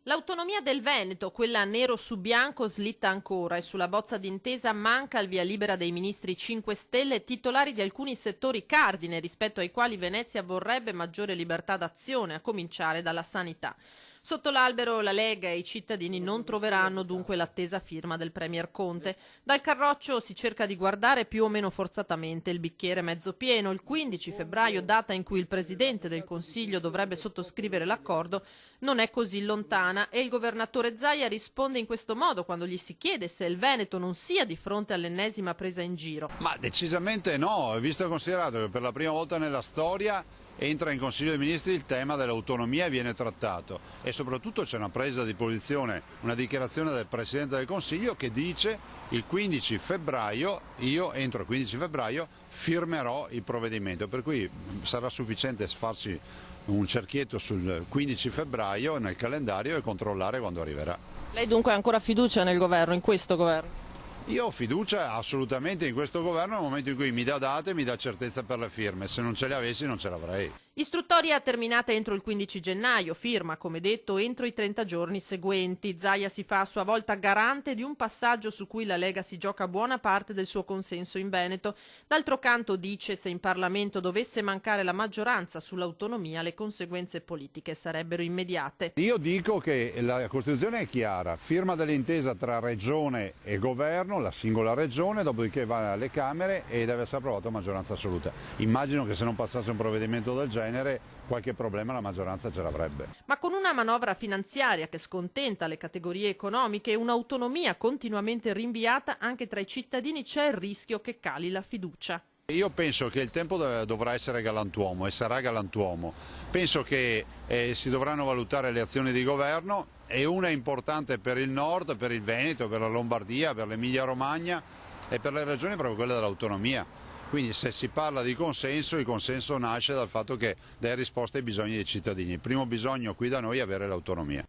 L'autonomia del Veneto, quella nero su bianco, slitta ancora e sulla bozza d'intesa manca il via libera dei ministri 5 Stelle, titolari di alcuni settori cardine rispetto ai quali Venezia vorrebbe maggiore libertà d'azione, a cominciare dalla sanità. Sotto l'albero la Lega e i cittadini non troveranno dunque l'attesa firma del Premier Conte. Dal Carroccio si cerca di guardare più o meno forzatamente il bicchiere mezzo pieno. Il 15 febbraio, data in cui il Presidente del Consiglio dovrebbe sottoscrivere l'accordo, non è così lontana e il governatore Zaia risponde in questo modo quando gli si chiede se il Veneto non sia di fronte all'ennesima presa in giro. Ma decisamente no, visto e considerato che per la prima volta nella storia entra in Consiglio dei Ministri il tema dell'autonomia e viene trattato e soprattutto c'è una presa di posizione, una dichiarazione del Presidente del Consiglio che dice il 15 febbraio, io entro il 15 febbraio firmerò il provvedimento, per cui sarà sufficiente farci un cerchietto sul 15 febbraio nel calendario e controllare quando arriverà. Lei dunque ha ancora fiducia nel governo, in questo governo? Io ho fiducia assolutamente in questo governo nel momento in cui mi dà date, mi dà certezza per le firme, se non ce le avessi non ce l'avrei. Istruttoria terminata entro il 15 gennaio, firma, come detto, entro i 30 giorni seguenti. Zaia si fa a sua volta garante di un passaggio su cui la Lega si gioca buona parte del suo consenso in Veneto. D'altro canto dice se in Parlamento dovesse mancare la maggioranza sull'autonomia le conseguenze politiche sarebbero immediate. Io dico che la Costituzione è chiara, firma dell'intesa tra Regione e Governo, la singola Regione, dopodiché va alle Camere e deve essere approvato a maggioranza assoluta. Immagino che se non passasse un provvedimento del genere qualche problema la maggioranza ce l'avrebbe. Ma con una manovra finanziaria che scontenta le categorie economiche e un'autonomia continuamente rinviata, anche tra i cittadini c'è il rischio che cali la fiducia. Io penso che il tempo dovrà essere galantuomo e sarà galantuomo. Penso che si dovranno valutare le azioni di governo e una è importante per il nord, per il Veneto, per la Lombardia, per l'Emilia Romagna e per le regioni proprio quella dell'autonomia. Quindi se si parla di consenso, il consenso nasce dal fatto che dai risposte ai bisogni dei cittadini. Il primo bisogno qui da noi è avere l'autonomia.